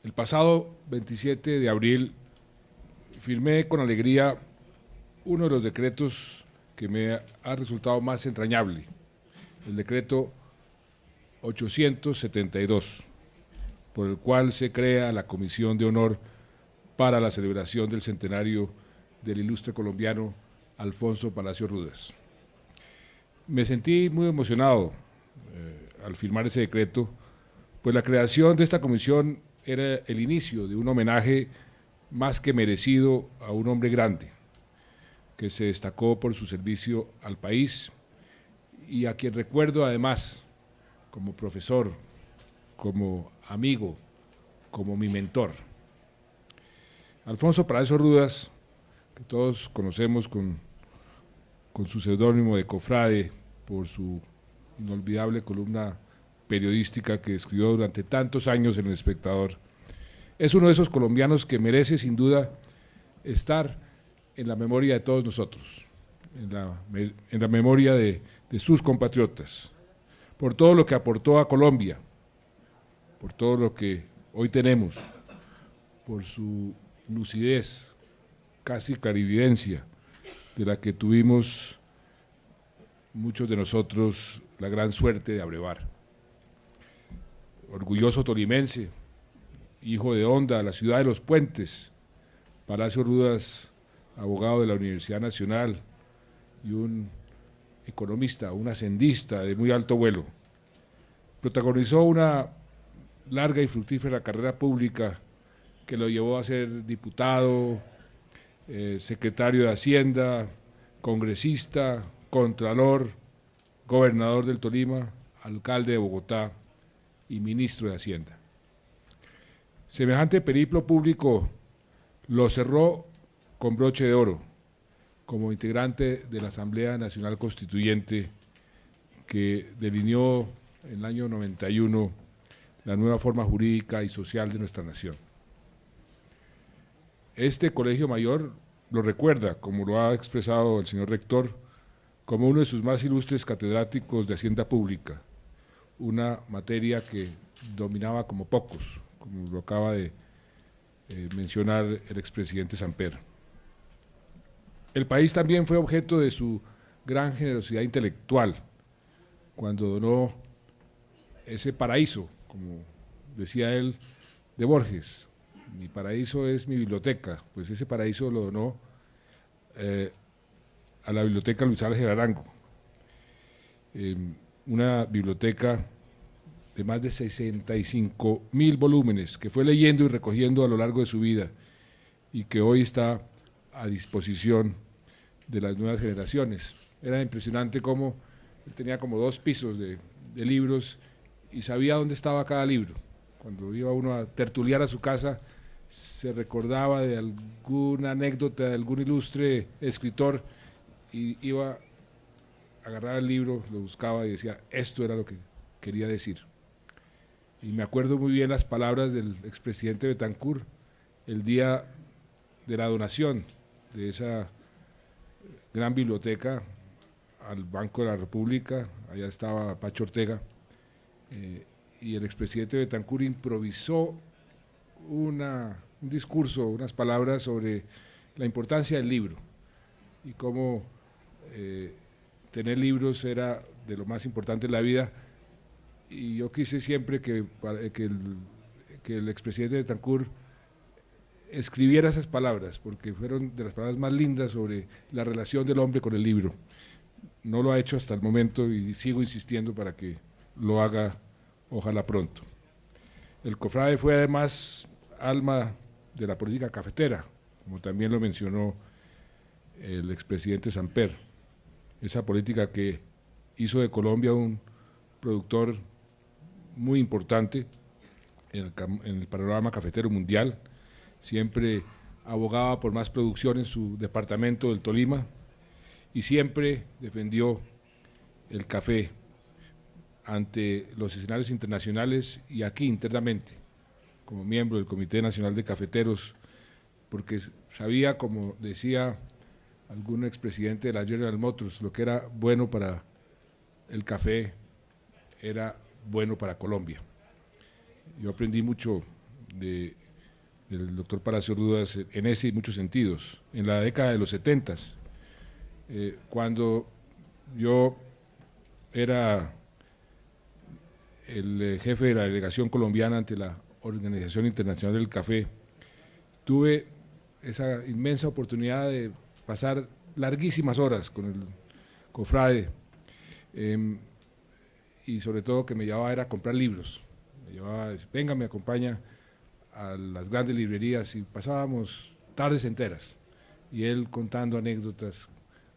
El pasado 27 de abril firmé con alegría uno de los decretos que me ha resultado más entrañable, el decreto 872, por el cual se crea la Comisión de Honor para la celebración del centenario del ilustre colombiano Alfonso Palacio Rudess. Me sentí muy emocionado al firmar ese decreto, pues la creación de esta comisión era el inicio de un homenaje más que merecido a un hombre grande, que se destacó por su servicio al país y a quien recuerdo además como profesor, como amigo, como mi mentor. Alfonso Palacio Rudess, que todos conocemos con su seudónimo de Cofrade, por su inolvidable columna periodística que escribió durante tantos años en El Espectador, es uno de esos colombianos que merece sin duda estar en la memoria de todos nosotros, en la memoria de sus compatriotas, por todo lo que aportó a Colombia, por todo lo que hoy tenemos, por su lucidez, casi clarividencia, de la que tuvimos muchos de nosotros la gran suerte de abrevar. Orgulloso tolimense, hijo de Honda, la ciudad de los puentes, Palacio Rudess, abogado de la Universidad Nacional y un economista, un hacendista de muy alto vuelo. Protagonizó una larga y fructífera carrera pública que lo llevó a ser diputado, secretario de Hacienda, congresista, contralor, gobernador del Tolima, alcalde de Bogotá y ministro de Hacienda. Semejante periplo público lo cerró con broche de oro como integrante de la Asamblea Nacional Constituyente que delineó en el año 91 la nueva forma jurídica y social de nuestra nación. Este colegio mayor lo recuerda, como lo ha expresado el señor rector, como uno de sus más ilustres catedráticos de Hacienda Pública, una materia que dominaba como pocos, como lo acaba de mencionar el expresidente Samper. El país también fue objeto de su gran generosidad intelectual, cuando donó ese paraíso, como decía él, de Borges. Mi paraíso es mi biblioteca, pues ese paraíso lo donó a la biblioteca Luis Ángel Arango, una biblioteca de más de 65.000 volúmenes que fue leyendo y recogiendo a lo largo de su vida y que hoy está a disposición de las nuevas generaciones. Era impresionante cómo él tenía como 2 pisos de libros y sabía dónde estaba cada libro. Cuando iba uno a tertuliar a su casa, se recordaba de alguna anécdota de algún ilustre escritor y iba, agarraba el libro, lo buscaba y decía, esto era lo que quería decir. Y me acuerdo muy bien las palabras del expresidente Betancur el día de la donación de esa gran biblioteca al Banco de la República. Allá estaba Pacho Ortega, y el expresidente Betancur improvisó un discurso, unas palabras sobre la importancia del libro y cómo tener libros era de lo más importante en la vida. Y yo quise siempre que el expresidente Betancur escribiera esas palabras, porque fueron de las palabras más lindas sobre la relación del hombre con el libro. No lo ha hecho hasta el momento y sigo insistiendo para que lo haga, ojalá pronto. El Cofrade fue además alma de la política cafetera, como también lo mencionó el expresidente Samper, esa política que hizo de Colombia un productor muy importante en el panorama cafetero mundial. Siempre abogaba por más producción en su departamento del Tolima y siempre defendió el café ante los escenarios internacionales y aquí internamente, como miembro del Comité Nacional de Cafeteros, porque sabía, como decía algún expresidente de la General Motors, lo que era bueno para el café era bueno para Colombia. Yo aprendí mucho del doctor Palacio Rudas en ese y muchos sentidos. En la década de los 70, cuando yo era el jefe de la delegación colombiana ante la Organización Internacional del Café, tuve esa inmensa oportunidad de pasar larguísimas horas con el cofrade, y sobre todo que me llevaba era a comprar libros. Me llevaba, venga, me acompaña a las grandes librerías, y pasábamos tardes enteras, y él contando anécdotas,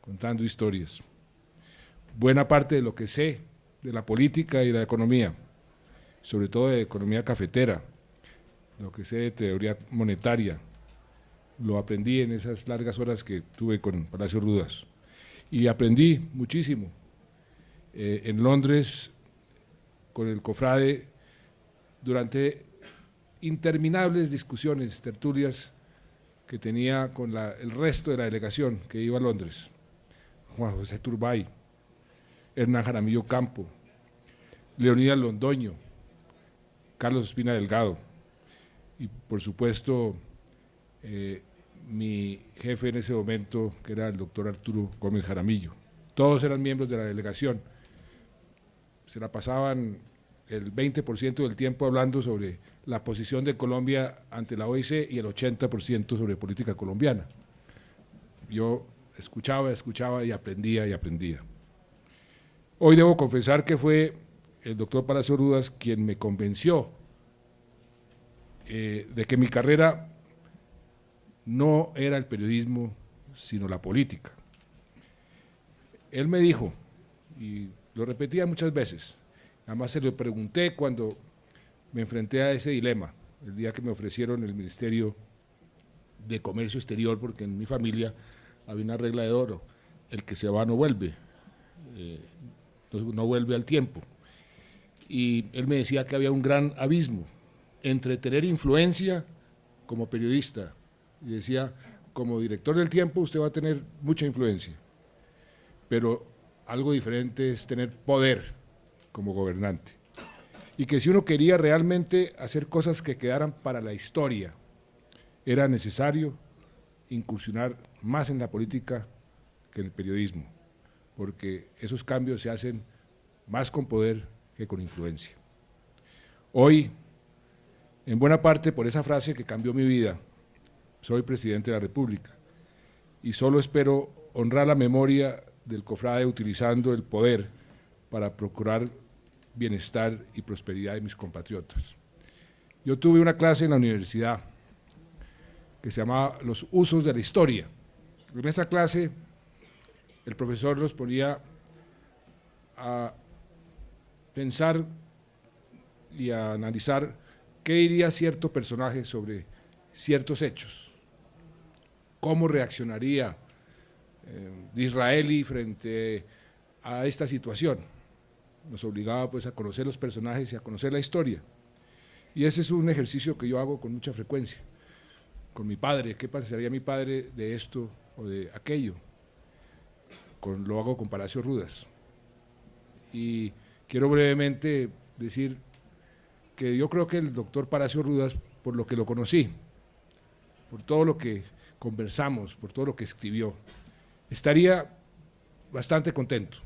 contando historias. Buena parte de lo que sé de la política y la economía, sobre todo de economía cafetera, lo que sé de teoría monetaria, lo aprendí en esas largas horas que tuve con Palacio Rudas. Y aprendí muchísimo. En Londres, con el cofrade, durante interminables discusiones, tertulias que tenía con el resto de la delegación que iba a Londres, Juan José Turbay, Hernán Jaramillo Campo, Leonidas Londoño, Carlos Espina Delgado y por supuesto mi jefe en ese momento, que era el doctor Arturo Gómez Jaramillo. Todos eran miembros de la delegación, se la pasaban el 20% del tiempo hablando sobre la posición de Colombia ante la OIC y el 80% sobre política colombiana. Yo escuchaba y aprendía. Hoy debo confesar que fue el doctor Palacio Rudas quien me convenció de que mi carrera no era el periodismo, sino la política. Él me dijo, y lo repetía muchas veces, además se lo pregunté cuando me enfrenté a ese dilema, el día que me ofrecieron el Ministerio de Comercio Exterior, porque en mi familia había una regla de oro: el que se va no vuelve, no vuelve al tiempo. Y él me decía que había un gran abismo entre tener influencia como periodista, y decía, como director del Tiempo usted va a tener mucha influencia, pero algo diferente es tener poder como gobernante, y que si uno quería realmente hacer cosas que quedaran para la historia, era necesario incursionar más en la política que en el periodismo, porque esos cambios se hacen más con poder que con influencia. Hoy, en buena parte por esa frase que cambió mi vida, soy presidente de la República y solo espero honrar la memoria del cofrade utilizando el poder para procurar bienestar y prosperidad de mis compatriotas. Yo tuve una clase en la universidad que se llamaba Los usos de la historia. En esa clase el profesor nos ponía a pensar y a analizar qué diría cierto personaje sobre ciertos hechos, cómo reaccionaría Disraeli frente a esta situación. Nos obligaba pues a conocer los personajes y a conocer la historia, y ese es un ejercicio que yo hago con mucha frecuencia con mi padre. ¿Qué pensaría mi padre de esto o de aquello? Lo hago con Palacio Rudas. Y quiero brevemente decir que yo creo que el doctor Palacio Rudas, por lo que lo conocí, por todo lo que conversamos, por todo lo que escribió, estaría bastante contento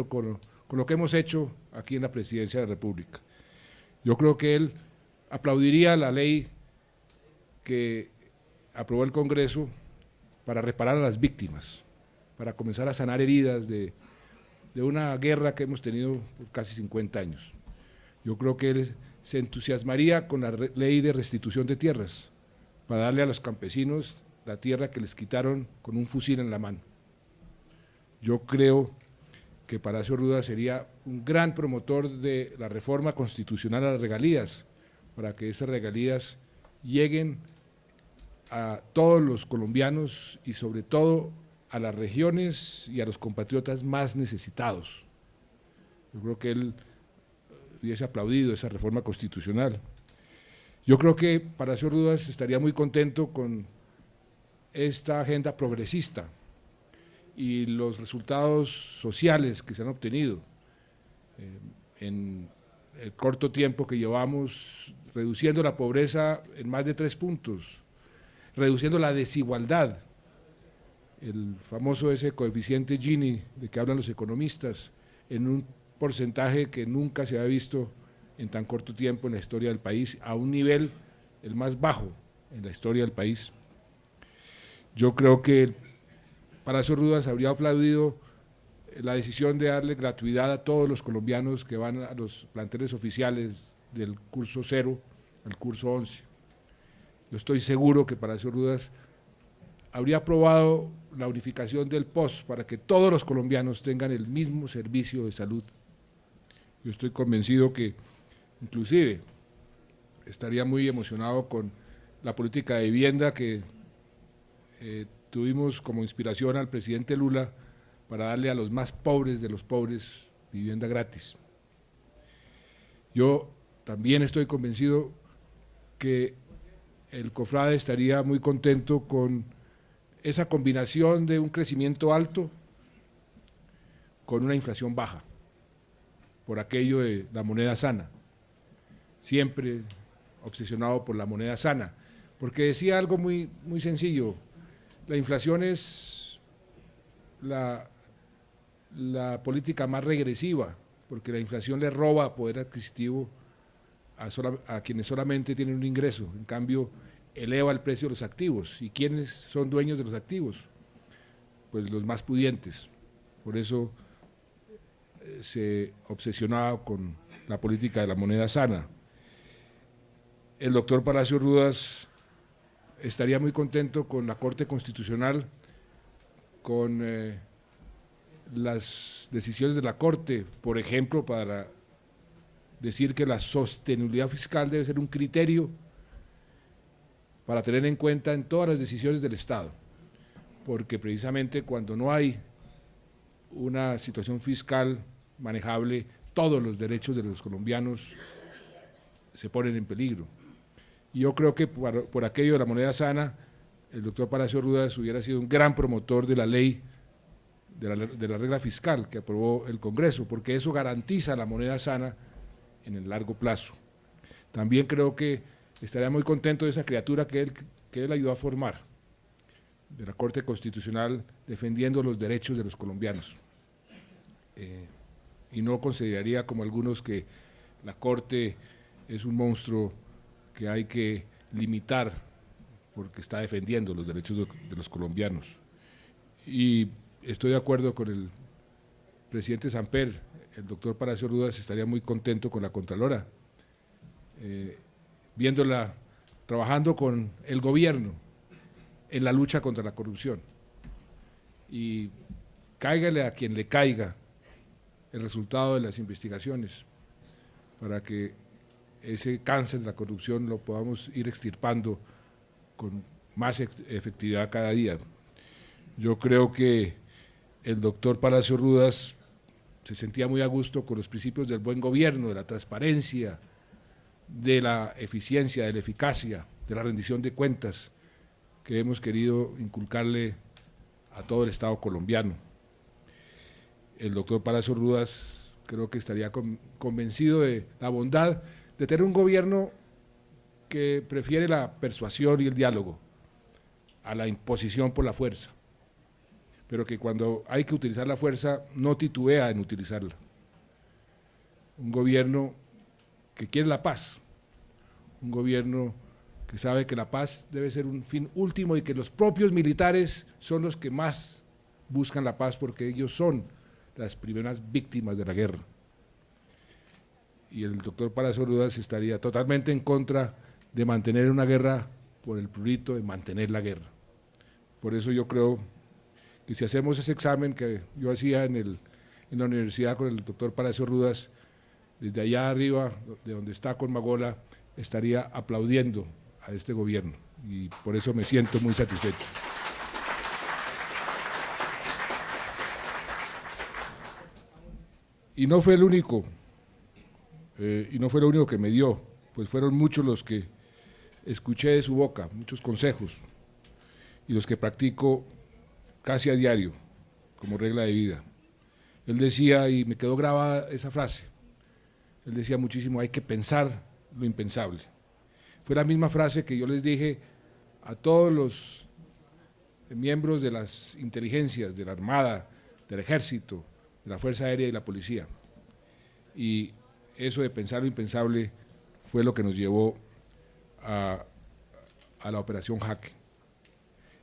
con lo que hemos hecho aquí en la Presidencia de la República. Yo creo que él aplaudiría la ley que aprobó el Congreso para reparar a las víctimas, para comenzar a sanar heridas de una guerra que hemos tenido por casi 50 años. Yo creo que él se entusiasmaría con la ley de restitución de tierras, para darle a los campesinos la tierra que les quitaron con un fusil en la mano. Yo creo que Palacio Rudas sería un gran promotor de la reforma constitucional a las regalías, para que esas regalías lleguen a todos los colombianos y sobre todo a las regiones y a los compatriotas más necesitados. Yo creo que él hubiese aplaudido esa reforma constitucional. Yo creo que Palacio Rudas estaría muy contento con esta agenda progresista y los resultados sociales que se han obtenido en el corto tiempo que llevamos, reduciendo la pobreza en más de 3 puntos, reduciendo la desigualdad, el famoso ese coeficiente Gini de que hablan los economistas, en un porcentaje que nunca se había visto en tan corto tiempo en la historia del país, a un nivel el más bajo en la historia del país. Yo creo que el Palacio Rudas habría aplaudido la decisión de darle gratuidad a todos los colombianos que van a los planteles oficiales del curso 0 al curso 11. Yo estoy seguro que Palacio Rudas habría aprobado la unificación del POS para que todos los colombianos tengan el mismo servicio de salud. Yo estoy convencido que inclusive estaría muy emocionado con la política de vivienda que tuvimos como inspiración al presidente Lula para darle a los más pobres de los pobres vivienda gratis. Yo también estoy convencido que el COFRADE estaría muy contento con esa combinación de un crecimiento alto con una inflación baja, por aquello de la moneda sana, siempre obsesionado por la moneda sana, porque decía algo muy sencillo: la inflación es la política más regresiva, porque la inflación le roba poder adquisitivo a quienes solamente tienen un ingreso, en cambio eleva el precio de los activos. ¿Y quiénes son dueños de los activos? Pues los más pudientes. Por eso se obsesionaba con la política de la moneda sana. El doctor Palacio Rudas estaría muy contento con la Corte Constitucional, con las decisiones de la Corte, por ejemplo, para decir que la sostenibilidad fiscal debe ser un criterio para tener en cuenta en todas las decisiones del Estado, porque precisamente cuando no hay una situación fiscal manejable, todos los derechos de los colombianos se ponen en peligro. Y yo creo que por aquello de la moneda sana, el doctor Palacio Rudas hubiera sido un gran promotor de la ley, de la regla fiscal que aprobó el Congreso, porque eso garantiza la moneda sana en el largo plazo. También creo que estaría muy contento de esa criatura que él ayudó a formar, de la Corte Constitucional, defendiendo los derechos de los colombianos. Y no consideraría, como algunos, que la Corte es un monstruo que hay que limitar porque está defendiendo los derechos de los colombianos. Y estoy de acuerdo con el presidente Samper, el doctor Palacio Rudas estaría muy contento con la Contralora, viéndola trabajando con el gobierno en la lucha contra la corrupción. Y cáigale a quien le caiga el resultado de las investigaciones, para que ese cáncer de la corrupción lo podamos ir extirpando con más efectividad cada día. Yo creo que el doctor Palacio Rudas se sentía muy a gusto con los principios del buen gobierno, de la transparencia, de la eficiencia, de la eficacia, de la rendición de cuentas que hemos querido inculcarle a todo el Estado colombiano. El doctor Palacio Rudas creo que estaría convencido de la bondad de tener un gobierno que prefiere la persuasión y el diálogo a la imposición por la fuerza, pero que cuando hay que utilizar la fuerza no titubea en utilizarla. Un gobierno que quiere la paz, un gobierno que sabe que la paz debe ser un fin último y que los propios militares son los que más buscan la paz porque ellos son las primeras víctimas de la guerra. Y el doctor Palacio Rudas estaría totalmente en contra de mantener una guerra por el prurito de mantener la guerra. Por eso yo creo que si hacemos ese examen que yo hacía en la universidad con el doctor Palacio Rudas, desde allá arriba, de donde está Conmagola, estaría aplaudiendo a este gobierno y por eso me siento muy satisfecho. Y no fue el único, que me dio, pues fueron muchos los que escuché de su boca, muchos consejos, y los que practico casi a diario. como regla de vida. Él decía, y me quedó grabada esa frase, él decía muchísimo, hay que pensar lo impensable. Fue la misma frase que yo les dije a todos los miembros de las inteligencias, de la Armada, del Ejército, de la Fuerza Aérea y la Policía. Y eso de pensar lo impensable fue lo que nos llevó a la Operación Jaque.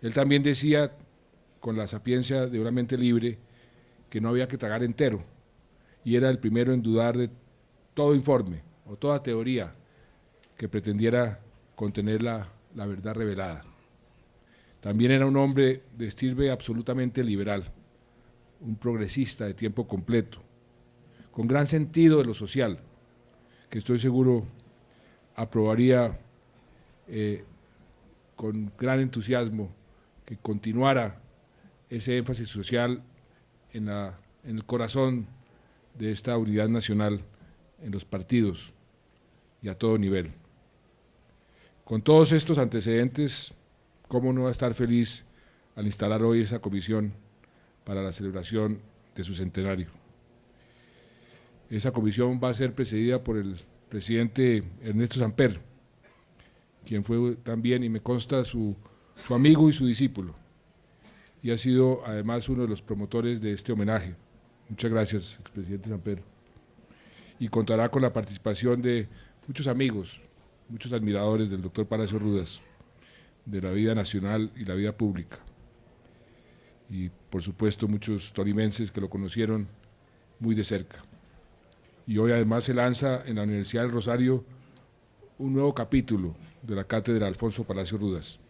Él también decía, con la sapiencia de una mente libre, que no había que tragar entero, y era el primero en dudar de todo informe o toda teoría que pretendiera contener la verdad revelada. También era un hombre de estirpe absolutamente liberal, un progresista de tiempo completo, con gran sentido de lo social, que estoy seguro aprobaría con gran entusiasmo que continuara ese énfasis social en el corazón de esta unidad nacional en los partidos y a todo nivel. Con todos estos antecedentes, ¿cómo no va a estar feliz al instalar hoy esa comisión para la celebración de su centenario? Esa comisión va a ser presidida por el presidente Ernesto Samper, quien fue también, y me consta, su amigo y su discípulo, y ha sido además uno de los promotores de este homenaje. Muchas gracias, expresidente Samper. Y contará con la participación de muchos amigos, muchos admiradores del doctor Palacio Rudas, de la vida nacional y la vida pública. Y por supuesto muchos tolimenses que lo conocieron muy de cerca. Y hoy además se lanza en la Universidad del Rosario un nuevo capítulo de la Cátedra Alfonso Palacio Rudas,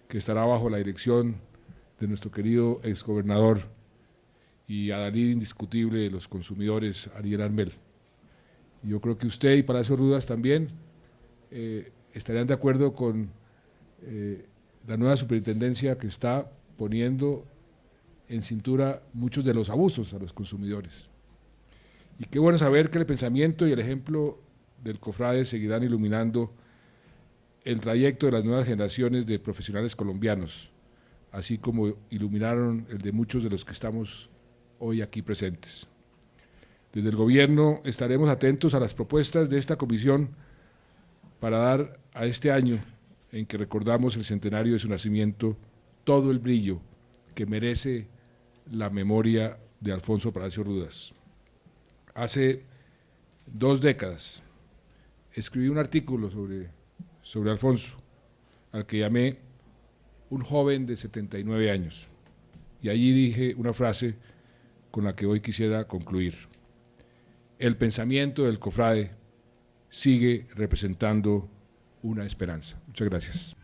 que estará bajo la dirección de nuestro querido exgobernador y adalid indiscutible de los consumidores, Ariel Armel. Yo creo que usted y Palacio Rudas también estarían de acuerdo con la nueva superintendencia que está poniendo en cintura muchos de los abusos a los consumidores. Y qué bueno saber que el pensamiento y el ejemplo del COFRADE seguirán iluminando el trayecto de las nuevas generaciones de profesionales colombianos, así como iluminaron el de muchos de los que estamos hoy aquí presentes. Desde el gobierno estaremos atentos a las propuestas de esta comisión para dar a este año en que recordamos el centenario de su nacimiento todo el brillo que merece la memoria de Alfonso Palacio Rudas. Hace 2 décadas escribí un artículo sobre Alfonso, al que llamé un joven de 79 años, y allí dije una frase con la que hoy quisiera concluir: el pensamiento del COFRADE sigue representando una esperanza. Muchas gracias.